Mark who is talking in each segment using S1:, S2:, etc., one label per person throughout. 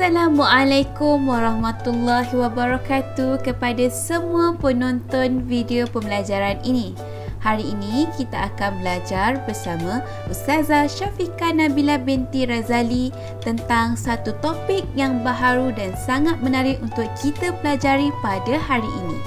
S1: Assalamualaikum warahmatullahi wabarakatuh kepada semua penonton video pembelajaran ini. Hari ini kita akan belajar bersama Ustazah Syafiqah Nabila binti Razali tentang satu topik yang baharu dan sangat menarik untuk kita pelajari pada hari ini.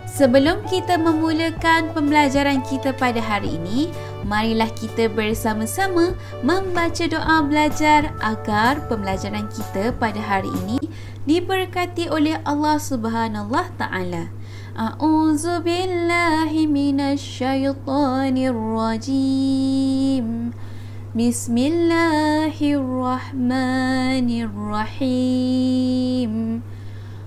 S1: Sebelum kita memulakan pembelajaran kita pada hari ini, marilah kita bersama-sama membaca doa belajar agar pembelajaran kita pada hari ini diberkati oleh Allah Subhanahu wa Ta'ala. A'udzu billahi minasyaitonir rajim. Bismillahirrahmanirrahim.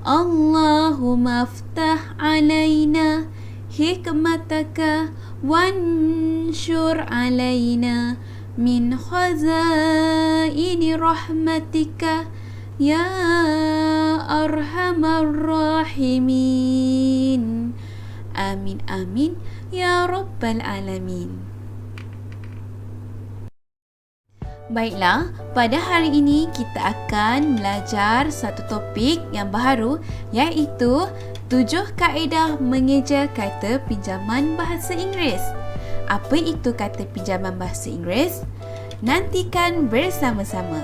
S1: Allahumma aftah alaina hikmataka wanshur alaina min khazaini rahmatika ya arhamar rahimin. Amin amin ya rabbal alamin. Baiklah, pada hari ini kita akan belajar satu topik yang baru, iaitu 7 kaedah mengeja kata pinjaman bahasa Inggeris. Apa itu kata pinjaman bahasa Inggeris? Nantikan bersama-sama.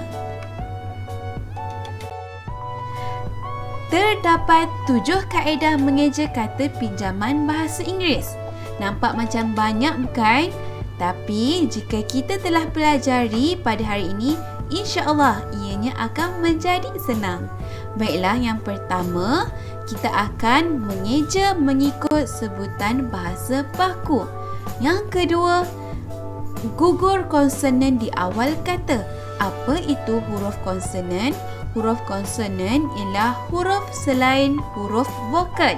S1: Terdapat 7 kaedah mengeja kata pinjaman bahasa Inggeris. Nampak macam banyak bukan? Tapi jika kita telah pelajari pada hari ini, insya-Allah ianya akan menjadi senang. Baiklah, yang pertama, kita akan mengeja mengikut sebutan bahasa baku. Yang kedua, gugur konsonan di awal kata. Apa itu huruf konsonan? Huruf konsonan ialah huruf selain huruf vokal.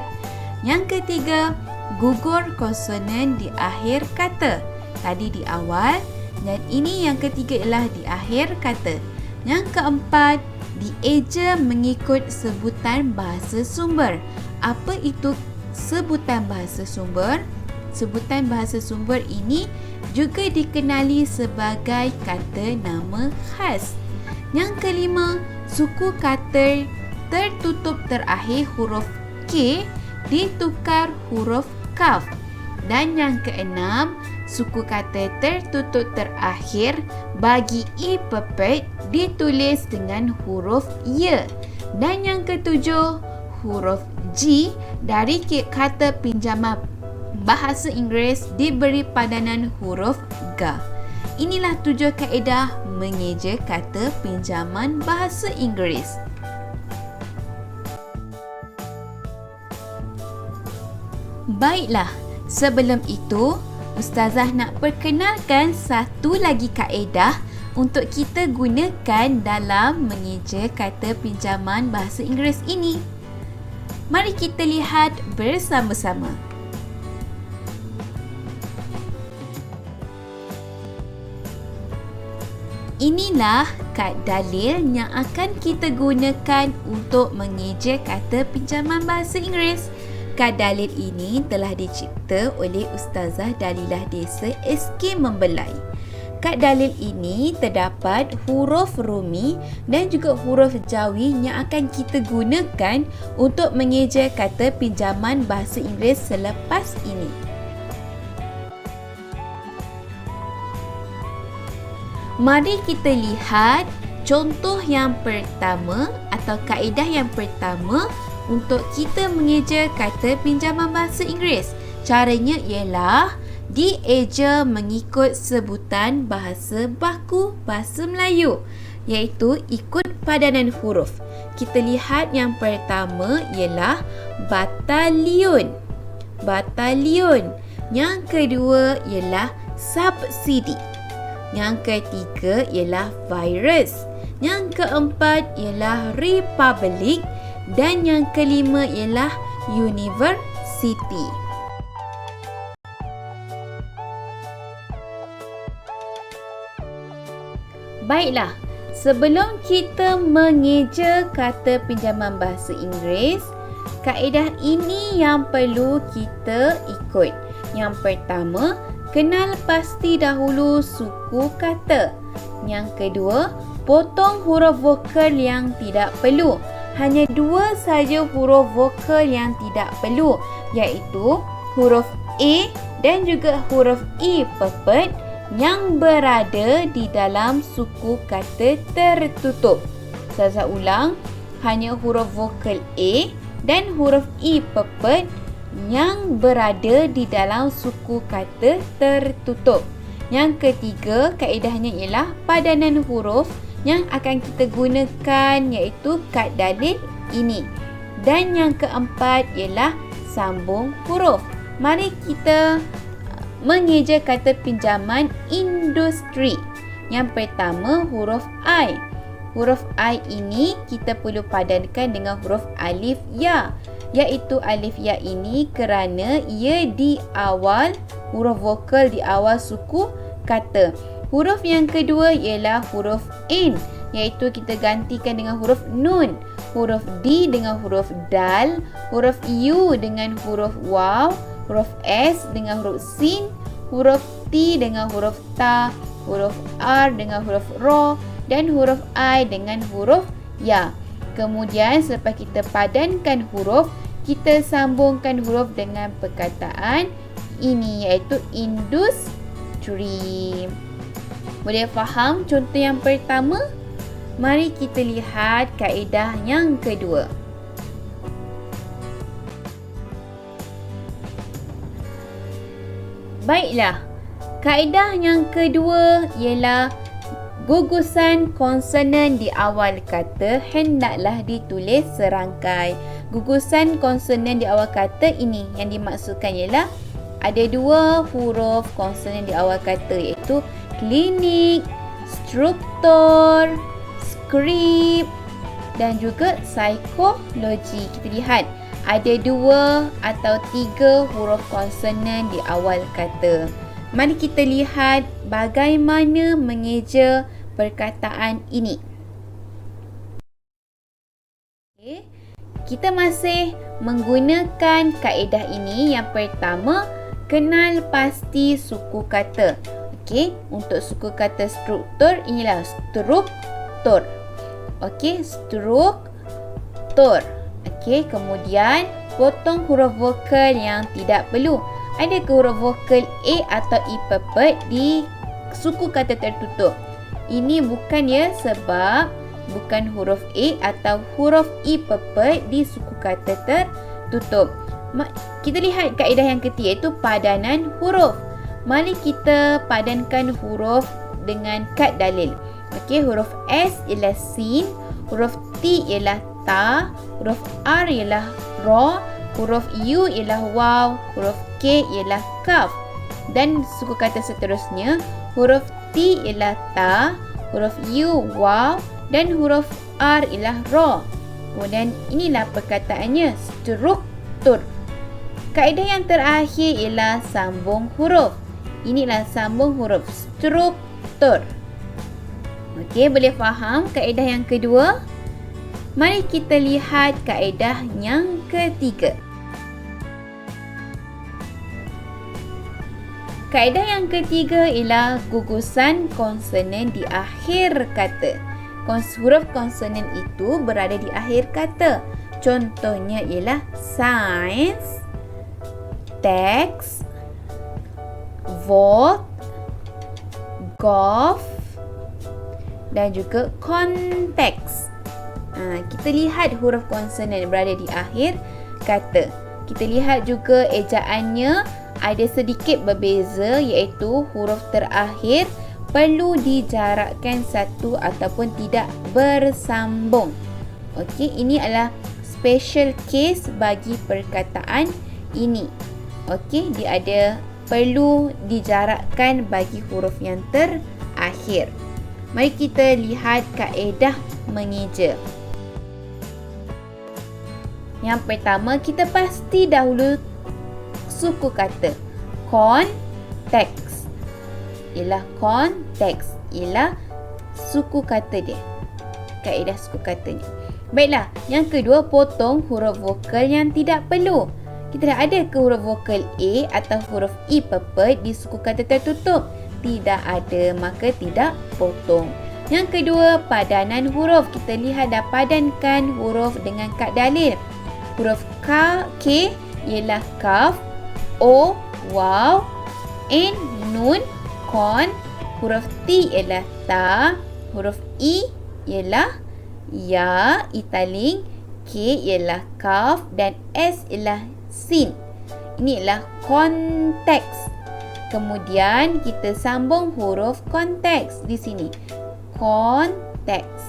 S1: Yang ketiga, gugur konsonan di akhir kata. Tadi di awal, dan ini yang ketiga ialah di akhir kata. Yang keempat, dieja mengikut sebutan bahasa sumber. Apa itu sebutan bahasa sumber? Sebutan bahasa sumber ini juga dikenali sebagai kata nama khas. Yang kelima, suku kata tertutup terakhir huruf K ditukar huruf kaf. Dan yang keenam, suku kata tertutup terakhir bagi I pepet ditulis dengan huruf Y. Dan yang ketujuh, huruf G dari kata pinjaman bahasa Inggeris diberi padanan huruf G. Inilah 7 kaedah mengeja kata pinjaman bahasa Inggeris. Baiklah, sebelum itu, Ustazah nak perkenalkan satu lagi kaedah untuk kita gunakan dalam mengeja kata pinjaman bahasa Inggeris ini. Mari kita lihat bersama-sama. Inilah kad dalil yang akan kita gunakan untuk mengeja kata pinjaman bahasa Inggeris. Kad dalil ini telah dicipta oleh Ustazah Dalilah Desa SK Membelai. Kad dalil ini terdapat huruf Rumi dan juga huruf Jawi yang akan kita gunakan untuk mengeja kata pinjaman bahasa Inggeris selepas ini. Mari kita lihat contoh yang pertama atau kaedah yang pertama untuk kita mengeja kata pinjaman bahasa Inggeris. Caranya ialah dieja mengikut sebutan bahasa baku bahasa Melayu, iaitu ikut padanan huruf. Kita lihat yang pertama ialah batalion. Batalion. Yang kedua ialah subsidi. Yang ketiga ialah virus. Yang keempat ialah republic. Dan yang kelima ialah university. Baiklah, sebelum kita mengeja kata pinjaman bahasa Inggeris, kaedah ini yang perlu kita ikut. Yang pertama, kenal pasti dahulu suku kata. Yang kedua, Potong huruf vokal yang tidak perlu. Hanya 2 saja huruf vokal yang tidak perlu, iaitu huruf A dan juga huruf E pepet yang berada di dalam suku kata tertutup. Saya ulang, hanya huruf vokal A dan huruf E pepet yang berada di dalam suku kata tertutup. Yang ketiga, kaedahnya ialah padanan huruf yang akan kita gunakan iaitu kad dalil ini. Dan yang keempat ialah sambung huruf. Mari kita mengeja kata pinjaman industri. Yang pertama, huruf I. Huruf I ini kita perlu padankan dengan huruf alif ya, iaitu alif ya ini kerana ia di awal huruf vokal di awal suku kata. Huruf yang kedua ialah huruf N, iaitu kita gantikan dengan huruf nun. Huruf D dengan huruf dal, huruf U dengan huruf waw, huruf S dengan huruf sin, huruf T dengan huruf ta, huruf R dengan huruf ro dan huruf I dengan huruf ya. Kemudian selepas kita padankan huruf, kita sambungkan huruf dengan perkataan ini iaitu industri. Boleh faham contoh yang pertama? Mari kita lihat kaedah yang kedua. Baiklah, kaedah yang kedua ialah gugusan konsonan di awal kata hendaklah ditulis serangkai. Gugusan konsonan di awal kata ini yang dimaksudkan ialah ada 2 huruf konsonan di awal kata iaitu klinik, struktur, skrip dan juga psikologi. Kita lihat ada 2 atau 3 huruf konsonan di awal kata. Mari kita lihat bagaimana mengeja perkataan ini. Okay. Kita masih menggunakan kaedah ini. Yang pertama, kenal pasti suku kata. Okey, untuk suku kata struktur inilah struktur. Okey, struktur. Okey, kemudian potong huruf vokal yang tidak perlu. Ada ke huruf vokal A atau E pepet di suku kata tertutup? Ini bukan ya, sebab bukan huruf A atau huruf E pepet di suku kata tertutup. Kita lihat kaedah yang ketiga iaitu padanan huruf. Mari kita padankan huruf dengan kad dalil. Okey, huruf S ialah sin, huruf T ialah ta, huruf R ialah ro, huruf U ialah waw, huruf K ialah kaf. Dan suku kata seterusnya, huruf T ialah ta, huruf U waw dan huruf R ialah ro. Kemudian inilah perkataannya, struktur. Kaedah yang terakhir ialah sambung huruf. Inilah sambung huruf, struktur. Okey, boleh faham kaedah yang kedua? Mari kita lihat kaedah yang ketiga. Kaedah yang ketiga ialah gugusan konsonan di akhir kata. Huruf konsonan itu berada di akhir kata. Contohnya ialah sains, teks, vote, golf dan juga konteks. Kita lihat huruf konsonan berada di akhir kata. Kita lihat juga ejaannya ada sedikit berbeza, iaitu huruf terakhir perlu dijarakkan satu ataupun tidak bersambung. Okey, ini adalah special case bagi perkataan ini. Okey, dia ada perlu dijarakkan bagi huruf yang terakhir. Mari kita lihat kaedah mengeja. Yang pertama, kita pasti dahulu suku kata. Konteks. Konteks ialah suku kata dia. Kaedah suku katanya. Baiklah, yang kedua, potong huruf vokal yang tidak perlu. Kita dah ada ke huruf vokal A atau huruf E pepet di suku kata tertutup? Tidak ada, maka tidak potong. Yang kedua, padanan huruf. Kita lihat dah padankan huruf dengan kad dalil. Huruf K ialah kaf, O, waw, N, nun, kon. Huruf T ialah ta. Huruf I ialah ya, italing. K ialah kaf dan S ialah sin. Ini ialah konteks. Kemudian kita sambung huruf konteks di sini. Konteks.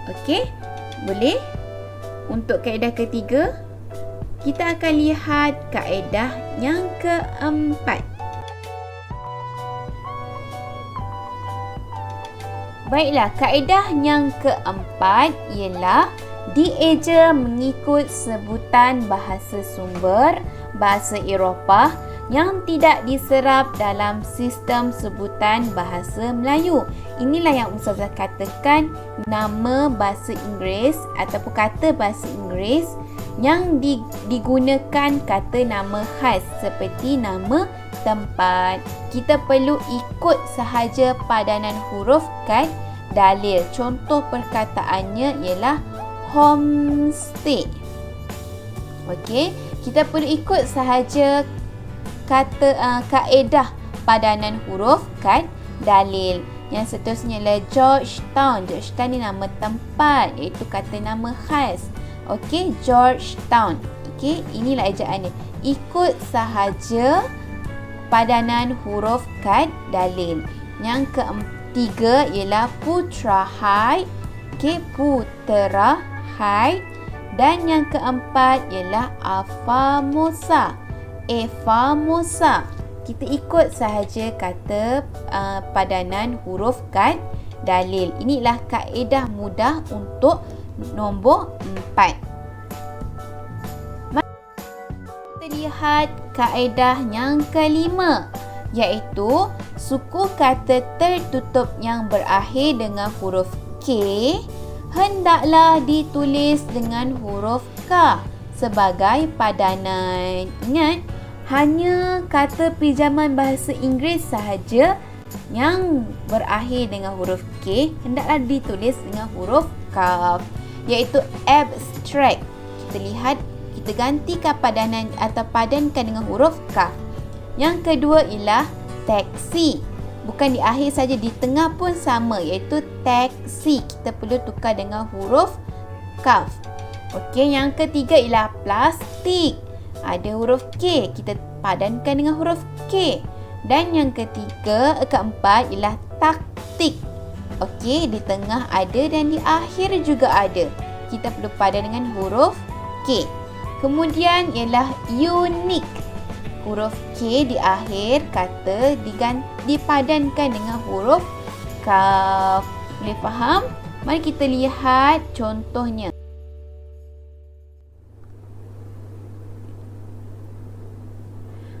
S1: Okey? Boleh? Untuk kaedah ketiga, kita akan lihat kaedah yang keempat. Baiklah, kaedah yang keempat ialah dieja mengikut sebutan bahasa sumber bahasa Eropah yang tidak diserap dalam sistem sebutan bahasa Melayu. Inilah yang Ustazah katakan nama bahasa Inggeris ataupun kata bahasa Inggeris yang digunakan kata nama khas seperti nama tempat. Kita perlu ikut sahaja padanan huruf kad dalil. Contoh perkataannya ialah homestay. Okey, kita perlu ikut sahaja kaedah padanan huruf kad dalil. Yang seterusnya ialah Georgetown. Georgetown ni nama tempat, iaitu kata nama khas. Okey, Georgetown. Okey, inilah ejaannya. Ikut sahaja padanan huruf kad dalil. Yang ketiga ialah Putra Heights. Okey, Putera Heights. Dan yang keempat ialah Afamosa. Efamosa. Kita ikut sahaja kata padanan huruf kad dalil. Inilah kaedah mudah untuk nombor 4. Kita lihat kaedah yang kelima, iaitu suku kata tertutup yang berakhir dengan huruf K hendaklah ditulis dengan huruf K sebagai padanan. Ingat, hanya kata pinjaman bahasa Inggeris sahaja yang berakhir dengan huruf K hendaklah ditulis dengan huruf K, iaitu abstract. Kita lihat, kita gantikan padanan atau padankan dengan huruf K. Yang kedua ialah taksi. Bukan di akhir saja, di tengah pun sama, iaitu taksi. Kita perlu tukar dengan huruf kaf. Okey, yang ketiga ialah plastik. Ada huruf K, kita padankan dengan huruf K. Dan yang keempat ialah taktik. Okey, di tengah ada dan di akhir juga ada. Kita perlu padan dengan huruf K. Kemudian ialah unik. Huruf K di akhir kata dipadankan dengan huruf kaf. Boleh faham? Mari kita lihat contohnya.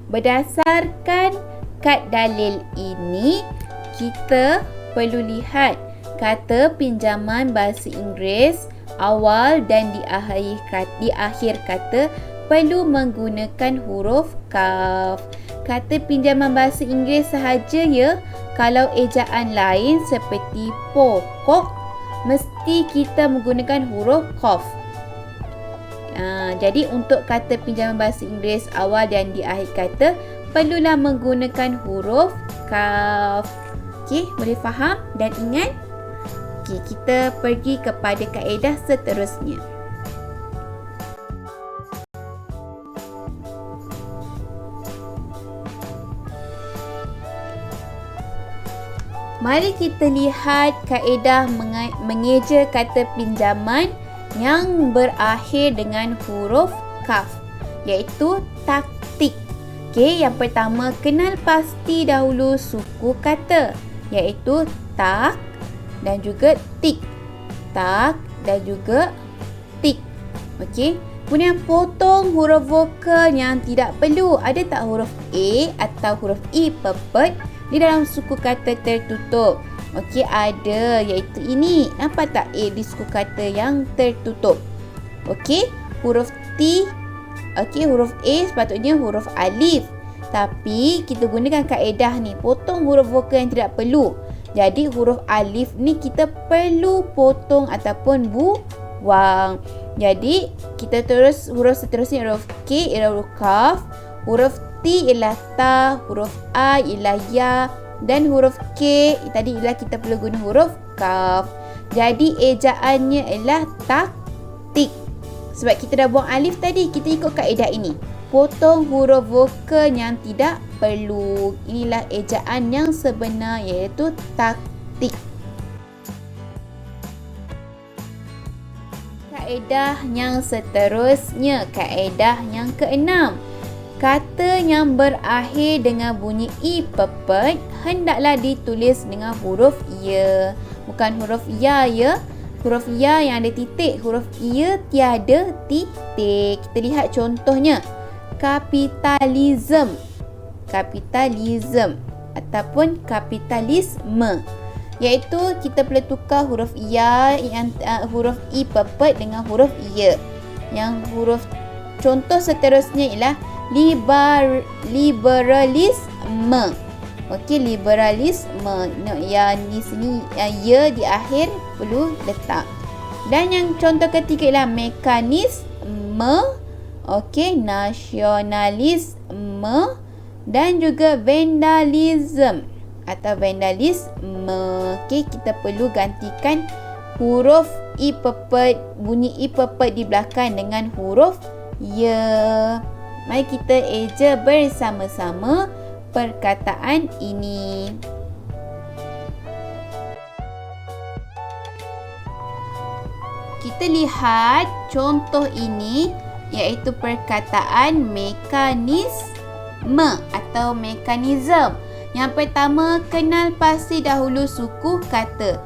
S1: Berdasarkan kad dalil ini, kita perlu lihat kata pinjaman bahasa Inggeris awal dan di akhir kata perlu menggunakan huruf kaf. Kata pinjaman bahasa Inggeris sahaja ya. Kalau ejaan lain seperti pokok, mesti kita menggunakan huruf qaf. Jadi untuk kata pinjaman bahasa Inggeris awal dan di akhir kata perlulah menggunakan huruf kaf. Okey, boleh faham dan ingat? Okey, kita pergi kepada kaedah seterusnya. Mari kita lihat kaedah mengeja kata pinjaman yang berakhir dengan huruf kaf, iaitu taktik. Okey, yang pertama, kenal pasti dahulu suku kata, iaitu tak dan juga tik. Tak dan juga tik. Okey, kemudian potong huruf vokal yang tidak perlu. Ada tak huruf A atau huruf I pepet di dalam suku kata tertutup? Okey, ada, iaitu ini. Nampak tak A di suku kata yang tertutup? Okey, huruf T. Okey, huruf A sepatutnya huruf alif. Tapi kita gunakan kaedah ni, potong huruf vokal yang tidak perlu. Jadi huruf alif ni kita perlu potong ataupun buang. Jadi kita terus huruf seterusnya, huruf K ialah huruf kaf, huruf T ialah ta, huruf A ialah ya, dan huruf K tadi ialah kita perlu guna huruf kaf. Jadi ejaannya ialah taktik. Sebab kita dah buang alif tadi, kita ikut kaedah ini. Potong huruf vokal yang tidak perlu. Inilah ejaan yang sebenar, iaitu taktik. Kaedah yang seterusnya, kaedah yang keenam. Kata yang berakhir dengan bunyi i pepet hendaklah ditulis dengan huruf ya. Bukan huruf ya ya. Huruf ya yang ada titik, huruf ya tiada titik. Kita lihat contohnya. Kapitalism. Kapitalism ataupun kapitalisme. Iaitu kita perlu tukar huruf ya yang huruf i pepet dengan huruf ya. Yang huruf contoh seterusnya ialah liberalisme. Okey, liberalisme. Yang di sini ya di akhir perlu letak. Dan yang contoh ketiga ialah mekanisme. Okey, nasionalisme dan juga vandalism atau vandalisme. Okey, kita perlu gantikan huruf i pepet, bunyi i pepet di belakang dengan huruf ya. Mari kita eja bersama-sama perkataan ini. Kita lihat contoh ini, iaitu perkataan mekanisme atau mekanism. Yang pertama, kenal pasti dahulu suku kata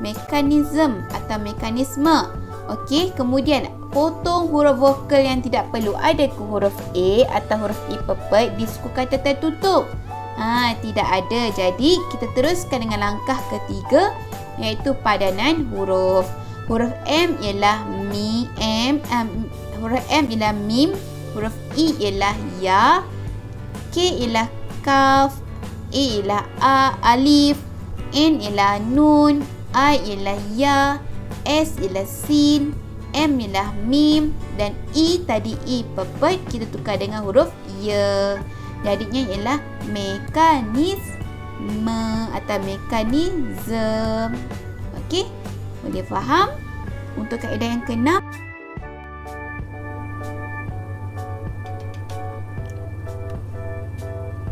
S1: mekanism atau mekanisme. Okey, kemudian potong huruf vokal yang tidak perlu. Ada ke huruf A atau huruf I pepet di suku kata tertutup? Tidak ada. Jadi kita teruskan dengan langkah ketiga, iaitu padanan huruf. Huruf M ialah huruf M ialah mim, huruf I ialah ya, K ialah kaf, A ialah alif, N ialah nun, I ialah ya, S ialah sin, M ialah mim, dan I tadi I pepet kita tukar dengan huruf ya. Jadinya ialah mekanisme atau mekanism. Okey, boleh faham? Untuk kaedah yang keenam,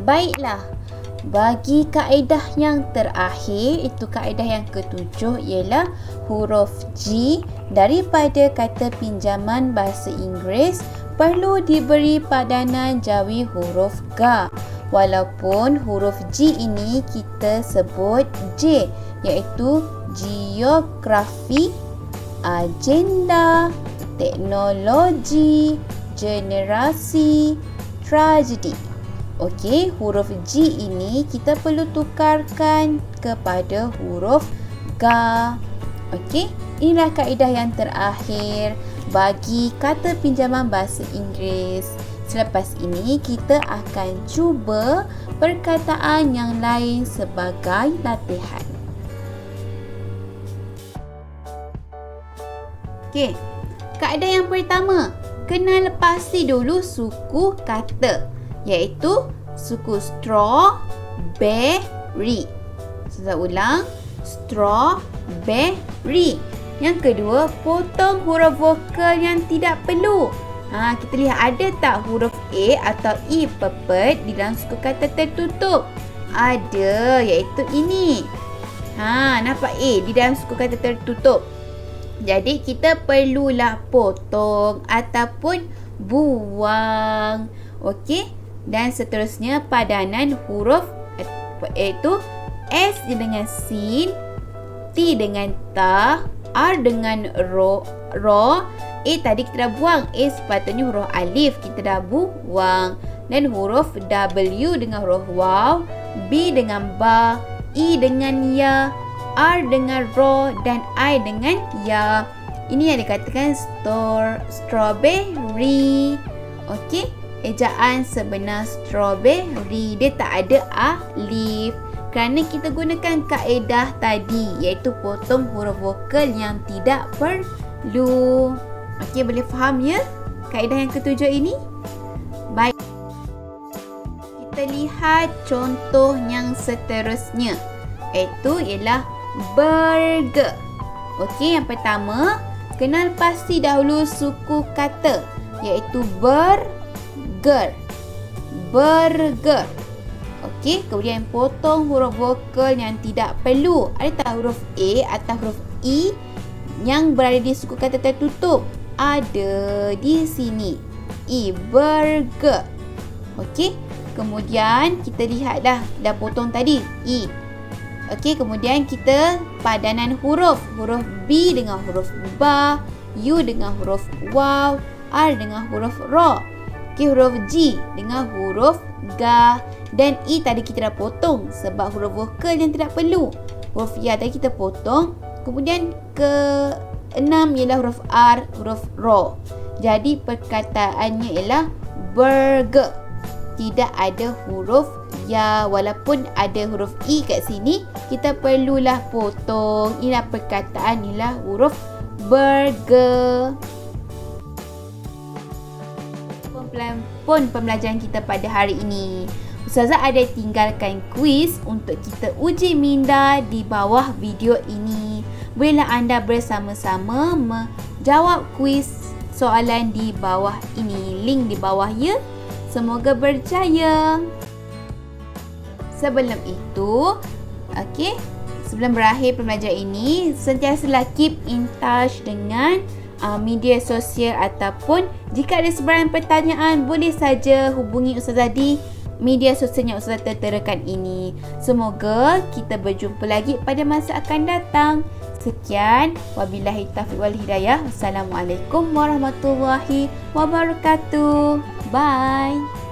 S1: baiklah. Bagi kaedah yang terakhir, itu kaedah yang ketujuh, ialah huruf G daripada kata pinjaman bahasa Inggeris perlu diberi padanan jawi huruf G. Walaupun huruf G ini kita sebut J, iaitu geografi, agenda, teknologi, generasi, tragedi. Okey, huruf G ini kita perlu tukarkan kepada huruf G. Okey, inilah kaedah yang terakhir bagi kata pinjaman bahasa Inggeris. Selepas ini kita akan cuba perkataan yang lain sebagai latihan. Okey, kaedah yang pertama, kenal pasti dulu suku kata, iaitu suku strawberry. Saya ulang, strawberry. Yang kedua, potong huruf vokal yang tidak perlu. Kita lihat ada tak huruf A atau I pepet di dalam suku kata tertutup? Ada, iaitu ini. Nampak A di dalam suku kata tertutup. Jadi kita perlulah potong ataupun buang. Okey? Dan seterusnya padanan huruf, iaitu S dengan sin, T dengan ta, R dengan ro. A tadi kita dah buang. A sepatutnya huruf alif, kita dah buang. Dan huruf W dengan huruf waw, B dengan ba, I dengan ya, R dengan ro, dan I dengan ya. Ini yang dikatakan strawberry. Okey? ejaan sebenar strawberry. Dia tak ada alif. Kerana kita gunakan kaedah tadi, iaitu potong huruf vokal yang tidak perlu. Okey, boleh faham ya kaedah yang ketujuh ini? Baik. Kita lihat contoh yang seterusnya, iaitu ialah burger. Okey, yang pertama, kenal pasti dahulu suku kata, iaitu burger. Burger. Okey, kemudian potong huruf vokal yang tidak perlu. Ada tak huruf A atau huruf E yang berada di suku kata tertutup? Ada di sini. E, burger. Okey, kemudian kita lihatlah, dah potong tadi E. Okey, kemudian kita padanan huruf. Huruf B dengan huruf ba, U dengan huruf waw, R dengan huruf ro. Okey, huruf G dengan huruf ga, dan E tadi kita dah potong sebab huruf vokal yang tidak perlu. Huruf ya tadi kita potong. Kemudian ke-6 ialah huruf R, huruf ro. Jadi perkataannya ialah burger. Tidak ada huruf ya, walaupun ada huruf E kat sini, kita perlulah potong. Inilah perkataan, inilah huruf burger. Pun pembelajaran kita pada hari ini. Ustazah ada tinggalkan kuis untuk kita uji minda di bawah video ini. Bolehlah anda bersama-sama menjawab kuis soalan di bawah ini. Link di bawah ya. Semoga berjaya. Sebelum itu, okey, sebelum berakhir pembelajaran ini, sentiasalah keep in touch dengan media sosial, ataupun jika ada sebarang pertanyaan, boleh saja hubungi Ustazah di media sosial yang Ustazah terterakan ini. Semoga kita berjumpa lagi pada masa akan datang. Sekian, wabillahi taufiq wal hidayah. Assalamualaikum warahmatullahi wabarakatuh. Bye.